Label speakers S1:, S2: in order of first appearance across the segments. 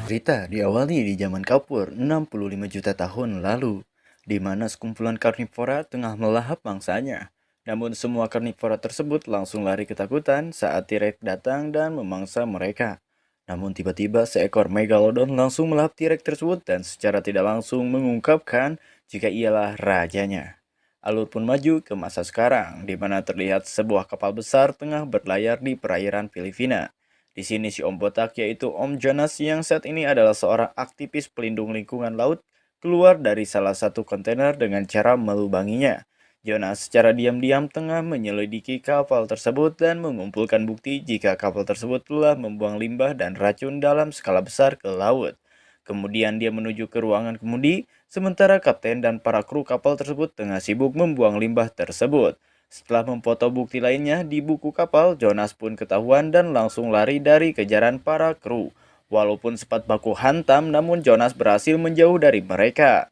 S1: Cerita diawali di zaman kapur 65 juta tahun lalu, di mana sekumpulan karnivora tengah melahap mangsanya. Namun semua karnivora tersebut langsung lari ketakutan saat T-Rex datang dan memangsa mereka. Namun tiba-tiba seekor megalodon langsung melahap T-Rex tersebut dan secara tidak langsung mengungkapkan jika ialah rajanya. Alur pun maju ke masa sekarang, di mana terlihat sebuah kapal besar tengah berlayar di perairan Filipina. Di sini si Om Botak yaitu Om Jonas yang saat ini adalah seorang aktivis pelindung lingkungan laut keluar dari salah satu kontainer dengan cara melubanginya. Jonas secara diam-diam tengah menyelidiki kapal tersebut dan mengumpulkan bukti jika kapal tersebut telah membuang limbah dan racun dalam skala besar ke laut. Kemudian dia menuju ke ruangan kemudi, sementara kapten dan para kru kapal tersebut tengah sibuk membuang limbah tersebut. Setelah memfoto bukti lainnya di buku kapal, Jonas pun ketahuan dan langsung lari dari kejaran para kru. Walaupun sempat baku hantam, namun Jonas berhasil menjauh dari mereka.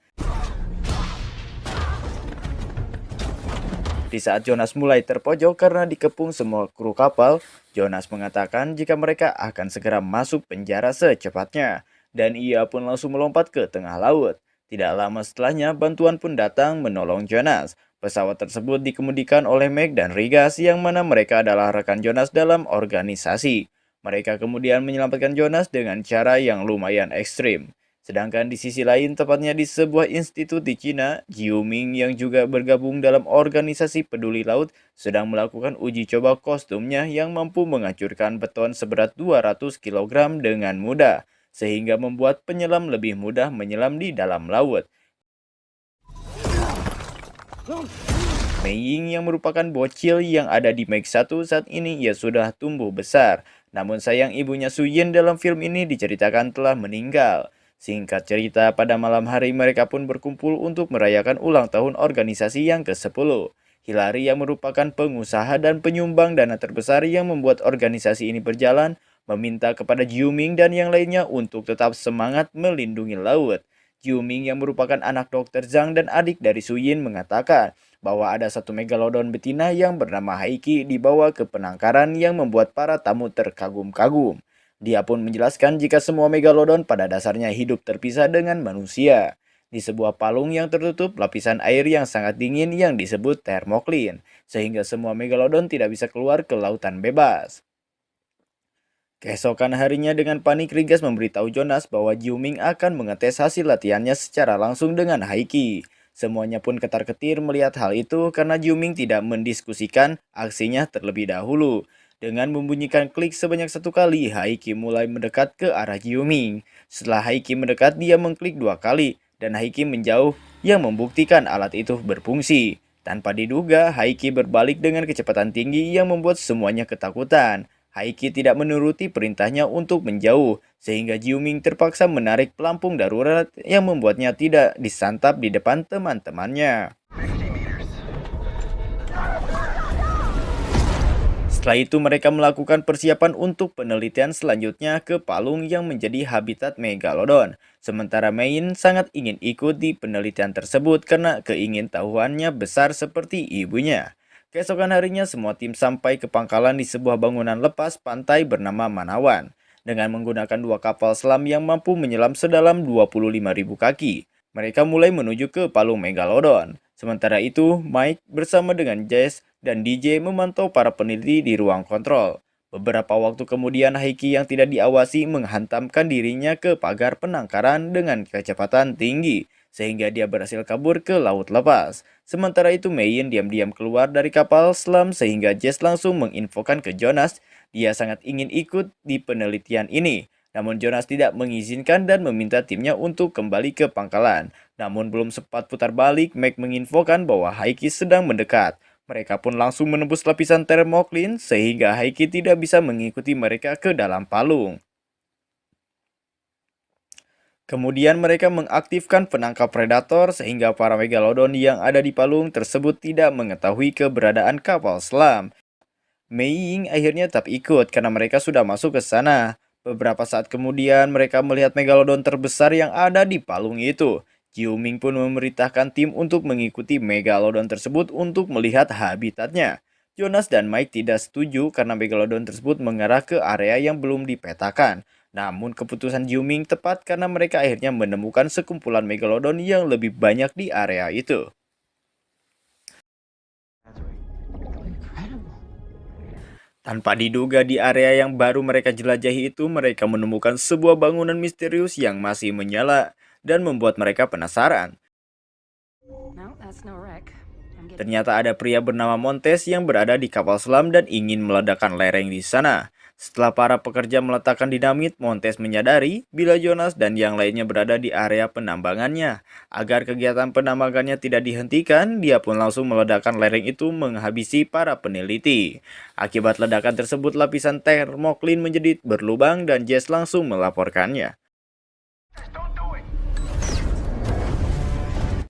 S1: Di saat Jonas mulai terpojok karena dikepung semua kru kapal, Jonas mengatakan jika mereka akan segera masuk penjara secepatnya. Dan ia pun langsung melompat ke tengah laut. Tidak lama setelahnya, bantuan pun datang menolong Jonas. Pesawat tersebut dikemudikan oleh Meg dan Rigas yang mana mereka adalah rekan Jonas dalam organisasi. Mereka kemudian menyelamatkan Jonas dengan cara yang lumayan ekstrim. Sedangkan di sisi lain, tepatnya di sebuah institut di Cina, Jiuming yang juga bergabung dalam organisasi peduli laut sedang melakukan uji coba kostumnya yang mampu menghancurkan beton seberat 200 kg dengan mudah, sehingga membuat penyelam lebih mudah menyelam di dalam laut. Mei Ying yang merupakan bocil yang ada di Meg 1 saat ini ia sudah tumbuh besar. Namun sayang ibunya Su Yin dalam film ini diceritakan telah meninggal. Singkat cerita, pada malam hari mereka pun berkumpul untuk merayakan ulang tahun organisasi yang ke-10. Hilary yang merupakan pengusaha dan penyumbang dana terbesar yang membuat organisasi ini berjalan, meminta kepada Jiuming dan yang lainnya untuk tetap semangat melindungi laut. Jiuming yang merupakan anak dokter Zhang dan adik dari Su Yin mengatakan bahwa ada satu megalodon betina yang bernama Haiki dibawa ke penangkaran yang membuat para tamu terkagum-kagum. Dia pun menjelaskan jika semua megalodon pada dasarnya hidup terpisah dengan manusia. Di sebuah palung yang tertutup lapisan air yang sangat dingin yang disebut termoklin, sehingga semua megalodon tidak bisa keluar ke lautan bebas. Keesokan harinya dengan panik Rigas memberitahu Jonas bahwa Jiuming akan mengetes hasil latihannya secara langsung dengan Haiki. Semuanya pun ketar-ketir melihat hal itu karena Jiuming tidak mendiskusikan aksinya terlebih dahulu. Dengan membunyikan klik sebanyak 1 kali, Haiki mulai mendekat ke arah Jiuming. Setelah Haiki mendekat, dia mengklik 2 kali dan Haiki menjauh yang membuktikan alat itu berfungsi. Tanpa diduga, Haiki berbalik dengan kecepatan tinggi yang membuat semuanya ketakutan. Haiki tidak menuruti perintahnya untuk menjauh, sehingga Jiuming terpaksa menarik pelampung darurat yang membuatnya tidak disantap di depan teman-temannya. Setelah itu mereka melakukan persiapan untuk penelitian selanjutnya ke palung yang menjadi habitat Megalodon. Sementara Mein sangat ingin ikut di penelitian tersebut karena keingintahuannya besar seperti ibunya. Keesokan harinya semua tim sampai ke pangkalan di sebuah bangunan lepas pantai bernama Manawan. Dengan menggunakan 2 kapal selam yang mampu menyelam sedalam 25.000 kaki. Mereka mulai menuju ke palung Megalodon. Sementara itu, Mike bersama dengan Jess dan DJ memantau para peneliti di ruang kontrol. Beberapa waktu kemudian, Heiki yang tidak diawasi menghantamkan dirinya ke pagar penangkaran dengan kecepatan tinggi, sehingga dia berhasil kabur ke laut lepas. Sementara itu, Mayin diam-diam keluar dari kapal selam sehingga Jess langsung menginfokan ke Jonas dia sangat ingin ikut di penelitian ini. Namun Jonas tidak mengizinkan dan meminta timnya untuk kembali ke pangkalan. Namun belum sempat putar balik, Meg menginfokan bahwa Haiki sedang mendekat. Mereka pun langsung menembus lapisan termoklin sehingga Haiki tidak bisa mengikuti mereka ke dalam palung. Kemudian mereka mengaktifkan penangkap predator sehingga para megalodon yang ada di palung tersebut tidak mengetahui keberadaan kapal selam. Mei Ying akhirnya tetap ikut karena mereka sudah masuk ke sana. Beberapa saat kemudian mereka melihat megalodon terbesar yang ada di palung itu. Jiu Ming pun memerintahkan tim untuk mengikuti megalodon tersebut untuk melihat habitatnya. Jonas dan Mike tidak setuju karena megalodon tersebut mengarah ke area yang belum dipetakan. Namun keputusan Jiuming tepat karena mereka akhirnya menemukan sekumpulan megalodon yang lebih banyak di area itu. Tanpa diduga di area yang baru mereka jelajahi itu, mereka menemukan sebuah bangunan misterius yang masih menyala dan membuat mereka penasaran. Ternyata ada pria bernama Montes yang berada di kapal selam dan ingin meledakkan lereng di sana. Setelah para pekerja meletakkan dinamit, Montes menyadari bila Jonas dan yang lainnya berada di area penambangannya. Agar kegiatan penambangannya tidak dihentikan, dia pun langsung meledakkan lereng itu menghabisi para peneliti. Akibat ledakan tersebut, lapisan termoklin menjadi berlubang dan Jess langsung melaporkannya.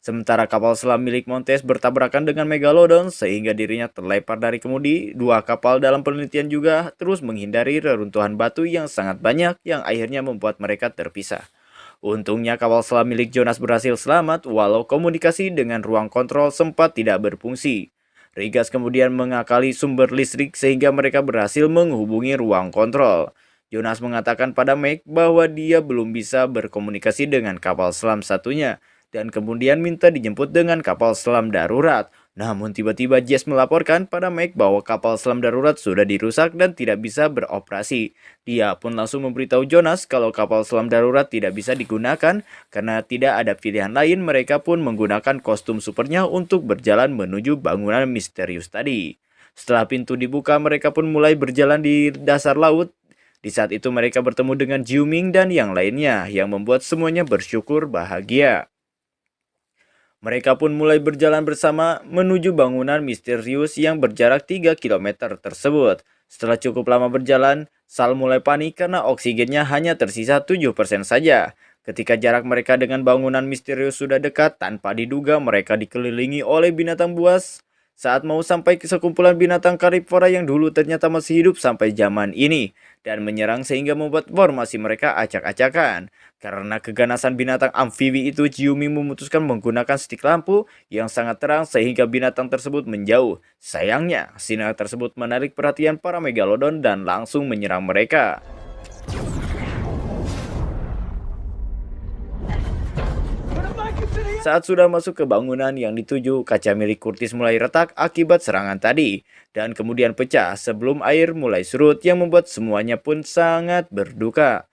S1: Sementara kapal selam milik Montes bertabrakan dengan Megalodon sehingga dirinya terlempar dari kemudi. Dua kapal dalam penelitian juga terus menghindari reruntuhan batu yang sangat banyak yang akhirnya membuat mereka terpisah. Untungnya kapal selam milik Jonas berhasil selamat walau komunikasi dengan ruang kontrol sempat tidak berfungsi. Rigas kemudian mengakali sumber listrik sehingga mereka berhasil menghubungi ruang kontrol. Jonas mengatakan pada Meg bahwa dia belum bisa berkomunikasi dengan kapal selam satunya dan kemudian minta dijemput dengan kapal selam darurat. Namun tiba-tiba Jess melaporkan pada Meg bahwa kapal selam darurat sudah dirusak dan tidak bisa beroperasi. Dia pun langsung memberitahu Jonas kalau kapal selam darurat tidak bisa digunakan karena tidak ada pilihan lain. Mereka pun menggunakan kostum supernya untuk berjalan menuju bangunan misterius tadi. Setelah pintu dibuka, mereka pun mulai berjalan di dasar laut. Di saat itu mereka bertemu dengan Jiuming dan yang lainnya yang membuat semuanya bersyukur bahagia. Mereka pun mulai berjalan bersama menuju bangunan misterius yang berjarak 3 km tersebut. Setelah cukup lama berjalan, Sal mulai panik karena oksigennya hanya tersisa 7% saja. Ketika jarak mereka dengan bangunan misterius sudah dekat, tanpa diduga mereka dikelilingi oleh binatang buas. Saat mau sampai ke sekumpulan binatang karnivora yang dulu ternyata masih hidup sampai zaman ini dan menyerang sehingga membuat formasi mereka acak-acakan. Karena keganasan binatang amfibi itu, Jiumi memutuskan menggunakan stik lampu yang sangat terang sehingga binatang tersebut menjauh. Sayangnya, sinar tersebut menarik perhatian para megalodon dan langsung menyerang mereka. Saat sudah masuk ke bangunan yang dituju, kaca milik Curtis mulai retak akibat serangan tadi, dan kemudian pecah sebelum air mulai surut yang membuat semuanya pun sangat berduka.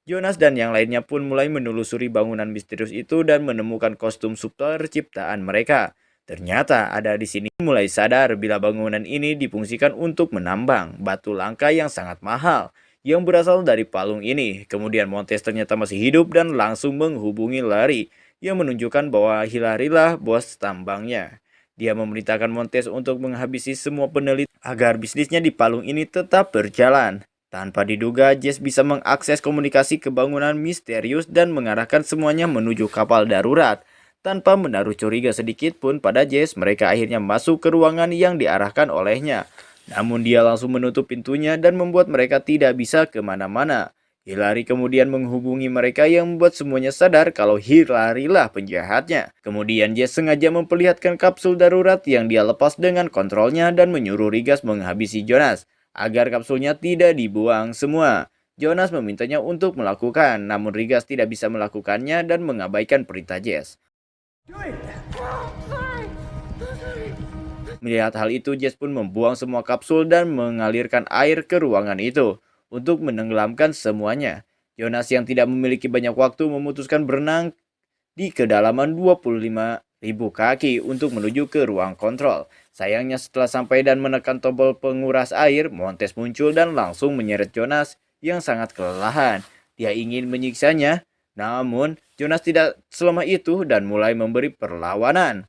S1: Jonas dan yang lainnya pun mulai menelusuri bangunan misterius itu dan menemukan kostum super ciptaan mereka. Ternyata ada di sini mulai sadar bila bangunan ini difungsikan untuk menambang batu langka yang sangat mahal yang berasal dari palung ini. Kemudian Montes ternyata masih hidup dan langsung menghubungi Larry yang menunjukkan bahwa Hilary lah bos tambangnya. Dia memerintahkan Montes untuk menghabisi semua peneliti agar bisnisnya di palung ini tetap berjalan. Tanpa diduga, Jess bisa mengakses komunikasi ke bangunan misterius dan mengarahkan semuanya menuju kapal darurat. Tanpa menaruh curiga sedikit pun pada Jess, mereka akhirnya masuk ke ruangan yang diarahkan olehnya. Namun dia langsung menutup pintunya dan membuat mereka tidak bisa kemana-mana. Hilary kemudian menghubungi mereka yang membuat semuanya sadar kalau Hilary lah penjahatnya. Kemudian Jess sengaja memperlihatkan kapsul darurat yang dia lepas dengan kontrolnya dan menyuruh Rigas menghabisi Jonas agar kapsulnya tidak dibuang semua. Jonas memintanya untuk melakukan, namun Rigas tidak bisa melakukannya dan mengabaikan perintah Jess. Melihat hal itu, Jess pun membuang semua kapsul dan mengalirkan air ke ruangan itu untuk menenggelamkan semuanya. Jonas yang tidak memiliki banyak waktu memutuskan berenang di kedalaman 25.000 kaki untuk menuju ke ruang kontrol. Sayangnya setelah sampai dan menekan tombol penguras air, Montes muncul dan langsung menyeret Jonas yang sangat kelelahan. Dia ingin menyiksanya, namun Jonas tidak selama itu dan mulai memberi perlawanan.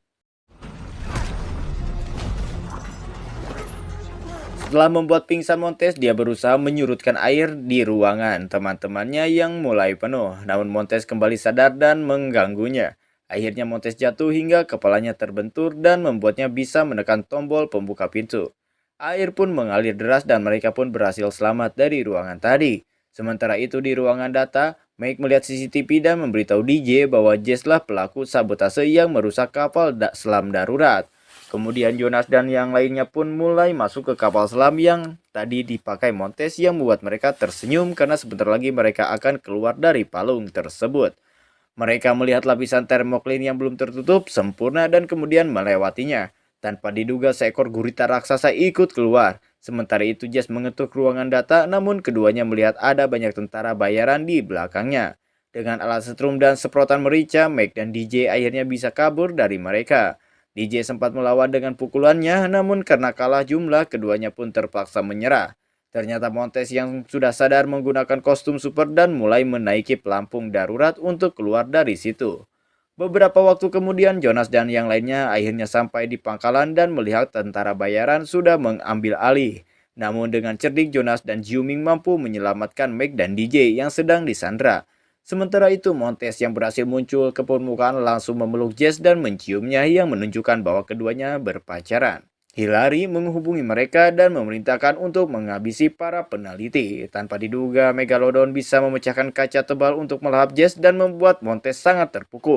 S1: Setelah membuat pingsan Montes, dia berusaha menyurutkan air di ruangan teman-temannya yang mulai penuh. Namun Montes kembali sadar dan mengganggunya. Akhirnya Montes jatuh hingga kepalanya terbentur dan membuatnya bisa menekan tombol pembuka pintu. Air pun mengalir deras dan mereka pun berhasil selamat dari ruangan tadi. Sementara itu di ruangan data, Mike melihat CCTV dan memberitahu DJ bahwa Jess lah pelaku sabotase yang merusak kapal selam darurat. Kemudian Jonas dan yang lainnya pun mulai masuk ke kapal selam yang tadi dipakai Montes yang membuat mereka tersenyum karena sebentar lagi mereka akan keluar dari palung tersebut. Mereka melihat lapisan termoklin yang belum tertutup sempurna dan kemudian melewatinya. Tanpa diduga seekor gurita raksasa ikut keluar. Sementara itu Jess mengetuk ruangan data namun keduanya melihat ada banyak tentara bayaran di belakangnya. Dengan alat setrum dan semprotan merica, Meg dan DJ akhirnya bisa kabur dari mereka. DJ sempat melawan dengan pukulannya, namun karena kalah jumlah, keduanya pun terpaksa menyerah. Ternyata Montes yang sudah sadar menggunakan kostum super dan mulai menaiki pelampung darurat untuk keluar dari situ. Beberapa waktu kemudian, Jonas dan yang lainnya akhirnya sampai di pangkalan dan melihat tentara bayaran sudah mengambil alih. Namun dengan cerdik, Jonas dan Jiuming mampu menyelamatkan Meg dan DJ yang sedang disandra. Sementara itu, Montes yang berhasil muncul ke permukaan langsung memeluk Jess dan menciumnya yang menunjukkan bahwa keduanya berpacaran. Hillary menghubungi mereka dan memerintahkan untuk menghabisi para peneliti. Tanpa diduga, Megalodon bisa memecahkan kaca tebal untuk melahap Jess dan membuat Montes sangat terpukul.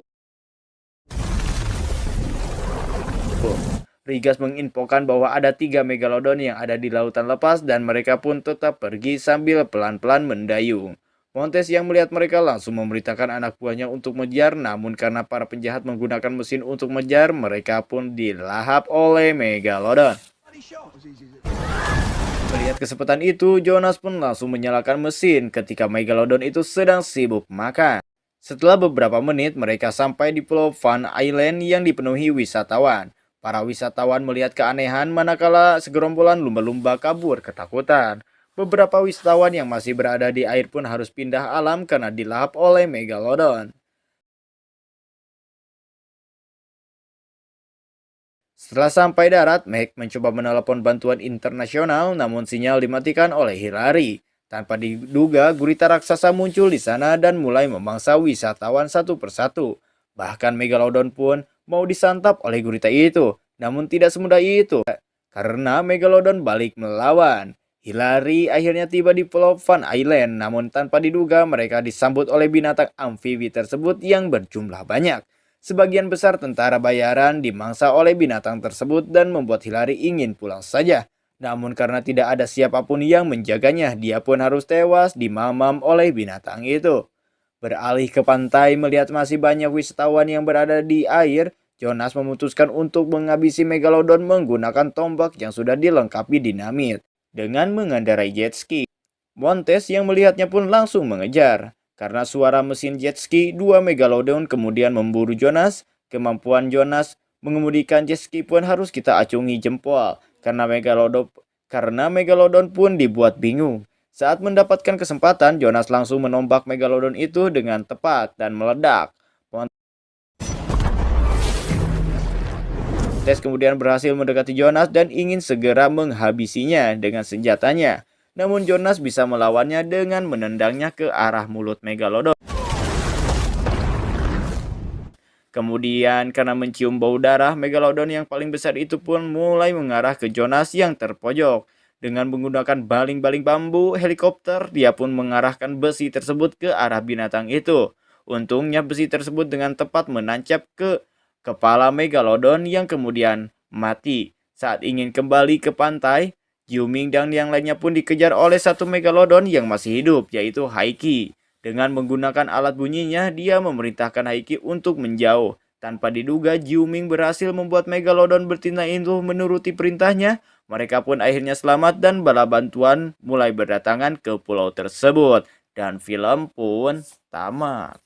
S1: Rigas menginfokan bahwa ada 3 Megalodon yang ada di lautan lepas dan mereka pun tetap pergi sambil pelan-pelan mendayung. Montes yang melihat mereka langsung memerintahkan anak buahnya untuk mengejar, namun karena para penjahat menggunakan mesin untuk mengejar, mereka pun dilahap oleh Megalodon. Melihat kesempatan itu, Jonas pun langsung menyalakan mesin ketika Megalodon itu sedang sibuk makan. Setelah beberapa menit, mereka sampai di Pulau Fun Island yang dipenuhi wisatawan. Para wisatawan melihat keanehan manakala segerombolan lumba-lumba kabur ketakutan. Beberapa wisatawan yang masih berada di air pun harus pindah alam karena dilahap oleh Megalodon. Setelah sampai darat, Meg mencoba menelepon bantuan internasional namun sinyal dimatikan oleh Hillary. Tanpa diduga, gurita raksasa muncul di sana dan mulai memangsa wisatawan satu persatu. Bahkan Megalodon pun mau disantap oleh gurita itu, namun tidak semudah itu karena Megalodon balik melawan. Hillary akhirnya tiba di Pulau Fun Island, namun tanpa diduga mereka disambut oleh binatang amfibi tersebut yang berjumlah banyak. Sebagian besar tentara bayaran dimangsa oleh binatang tersebut dan membuat Hillary ingin pulang saja. Namun karena tidak ada siapapun yang menjaganya, dia pun harus tewas dimamam oleh binatang itu. Beralih ke pantai melihat masih banyak wisatawan yang berada di air, Jonas memutuskan untuk menghabisi Megalodon menggunakan tombak yang sudah dilengkapi dinamit. Dengan mengendarai jet ski, Montes yang melihatnya pun langsung mengejar. Karena suara mesin jet ski, 2 Megalodon kemudian memburu Jonas. Kemampuan Jonas mengemudikan jet ski pun harus kita acungi jempol. Karena Megalodon pun dibuat bingung. Saat mendapatkan kesempatan, Jonas langsung menombak Megalodon itu dengan tepat dan meledak. Montes kemudian berhasil mendekati Jonas dan ingin segera menghabisinya dengan senjatanya. Namun Jonas bisa melawannya dengan menendangnya ke arah mulut Megalodon. Kemudian karena mencium bau darah, Megalodon yang paling besar itu pun mulai mengarah ke Jonas yang terpojok. Dengan menggunakan baling-baling bambu helikopter, dia pun mengarahkan besi tersebut ke arah binatang itu. Untungnya besi tersebut dengan tepat menancap ke kepala Megalodon yang kemudian mati. Saat ingin kembali ke pantai, Jiuming dan yang lainnya pun dikejar oleh satu Megalodon yang masih hidup, yaitu Haiki. Dengan menggunakan alat bunyinya, dia memerintahkan Haiki untuk menjauh. Tanpa diduga, Jiuming berhasil membuat Megalodon bertindak itu menuruti perintahnya. Mereka pun akhirnya selamat dan bala bantuan mulai berdatangan ke pulau tersebut. Dan film pun tamat.